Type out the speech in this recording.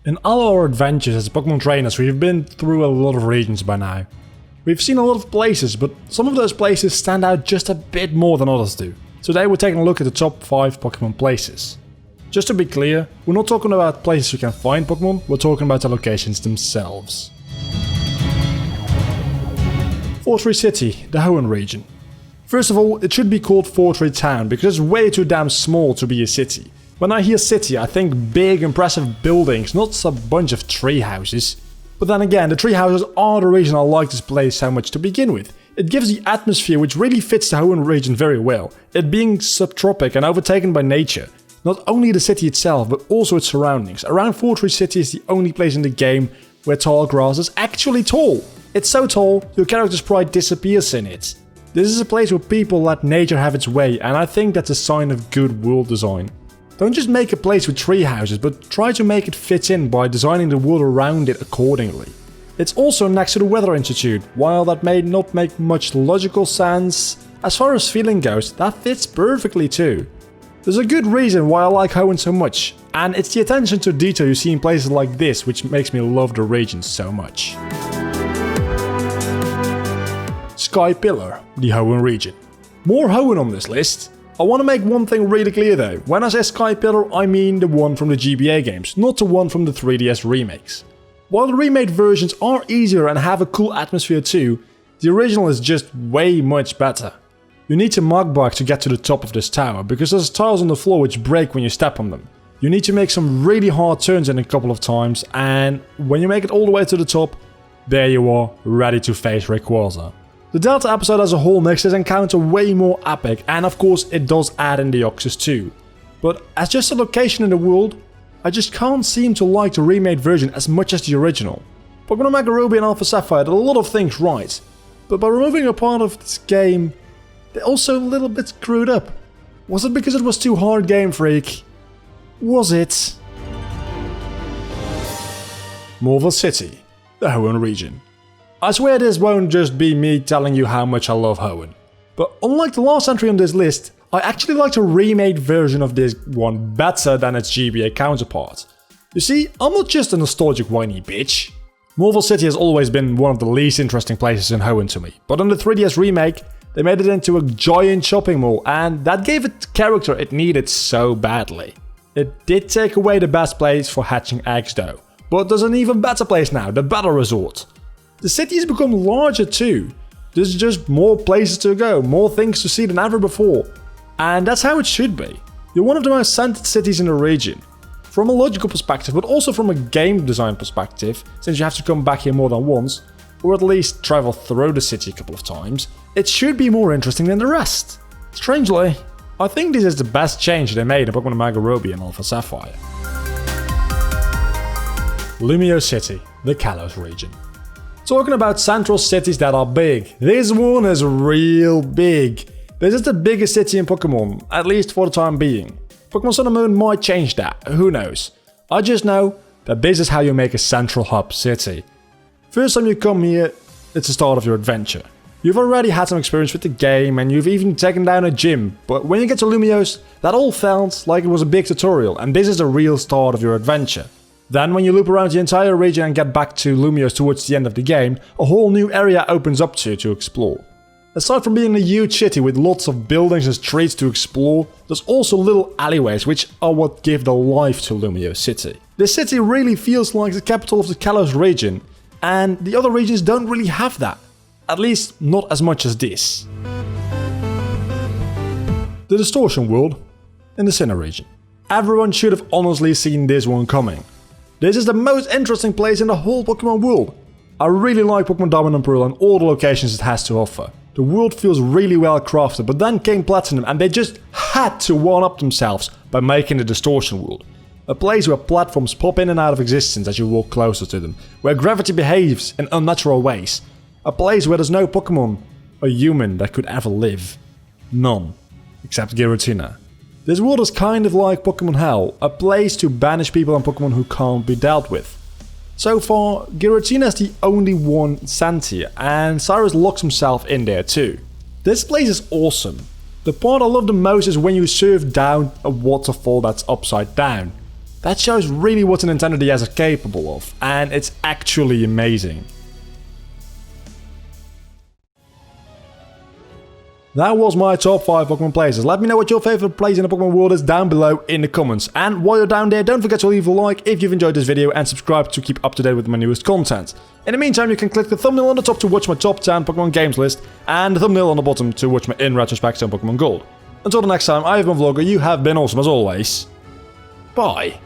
In all our adventures as Pokemon trainers, we've been through a lot of regions by now. We've seen a lot of places, but some of those places stand out just a bit more than others do. Today we're taking a look at the top 5 Pokemon places. Just to be clear, we're not talking about places you can find Pokemon, we're talking about the locations themselves. Fort Tree City, the Hoenn region. First of all, it should be called Fort Tree Town because it's way too damn small to be a city. When I hear city, I think big, impressive buildings, not a bunch of tree houses. But then again, the tree houses are the reason I like this place so much to begin with. It gives the atmosphere which really fits the Hoenn region very well, it being subtropic and overtaken by nature. Not only the city itself, but also its surroundings. Around Fort Tree City is the only place in the game where tall grass is actually tall. It's so tall, your character's sprite disappears in it. This is a place where people let nature have its way, and I think that's a sign of good world design. Don't just make a place with tree houses, but try to make it fit in by designing the world around it accordingly. It's also next to the Weather Institute. While that may not make much logical sense, as far as feeling goes, that fits perfectly too. There's a good reason why I like Hoenn so much, and it's the attention to detail you see in places like this which makes me love the region so much. Sky Pillar, the Hoenn region. More Hoenn on this list. I want to make one thing really clear though, when I say Sky Pillar I mean the one from the GBA games, not the one from the 3DS remakes. While the remade versions are easier and have a cool atmosphere too, the original is just way much better. You need to Mach Bike to get to the top of this tower, because there's tiles on the floor which break when you step on them. You need to make some really hard turns in a couple of times, and when you make it all the way to the top, there you are, ready to face Rayquaza. The Delta episode as a whole makes this encounter way more epic, and of course it does add in Deoxys too. But as just a location in the world, I just can't seem to like the remade version as much as the original. Pokemon Omega Ruby and Alpha Sapphire did a lot of things right, but by removing a part of this game, they're also a little bit screwed up. Was it because it was too hard, Game Freak? Was it? Mauville City, the Hoenn region. I swear this won't just be me telling you how much I love Hoenn. But unlike the last entry on this list, I actually like the remade version of this one better than its GBA counterpart. You see, I'm not just a nostalgic whiny bitch. Mauville City has always been one of the least interesting places in Hoenn to me, but on the 3DS remake, they made it into a giant shopping mall, and that gave it the character it needed so badly. It did take away the best place for hatching eggs though, but there's an even better place now, the Battle Resort. The city has become larger too. There's just more places to go, more things to see than ever before. And that's how it should be. You're one of the most centered cities in the region. From a logical perspective, but also from a game design perspective, since you have to come back here more than once, or at least travel through the city a couple of times, it should be more interesting than the rest. Strangely, I think this is the best change they made in Pokemon Omega Ruby and Alpha Sapphire. Lumiose City, the Kalos region. Talking about central cities that are big, this one is real big. This is the biggest city in Pokemon, at least for the time being. Pokemon Sun and Moon might change that, who knows. I just know that this is how you make a central hub city. First time you come here, it's the start of your adventure. You've already had some experience with the game and you've even taken down a gym, but when you get to Lumiose, that all felt like it was a big tutorial, and this is the real start of your adventure. Then when you loop around the entire region and get back to Lumiose towards the end of the game, a whole new area opens up to you to explore. Aside from being a huge city with lots of buildings and streets to explore, there's also little alleyways which are what give the life to Lumiose City. This city really feels like the capital of the Kalos region, and the other regions don't really have that. At least not as much as this. The Distortion World in the Sinnoh region. Everyone should have honestly seen this one coming. This is the most interesting place in the whole Pokemon world. I really like Pokemon Diamond and Pearl and all the locations it has to offer. The world feels really well crafted, but then came Platinum and they just had to one-up themselves by making the Distortion World. A place where platforms pop in and out of existence as you walk closer to them, where gravity behaves in unnatural ways. A place where there's no Pokemon or human that could ever live. None. Except Giratina. This world is kind of like Pokemon Hell, a place to banish people and Pokemon who can't be dealt with. So far, Giratina is the only one sent here, and Cyrus locks himself in there too. This place is awesome. The part I love the most is when you surf down a waterfall that's upside down. That shows really what the Nintendo DS is capable of, and it's actually amazing. That was my top 5 Pokemon places. Let me know what your favorite place in the Pokemon world is down below in the comments. And while you're down there, don't forget to leave a like if you've enjoyed this video and subscribe to keep up to date with my newest content. In the meantime, you can click the thumbnail on the top to watch my top 10 Pokemon games list and the thumbnail on the bottom to watch my in retrospect on Pokemon Gold. Until the next time, I have been Vlogger, you have been awesome as always. Bye.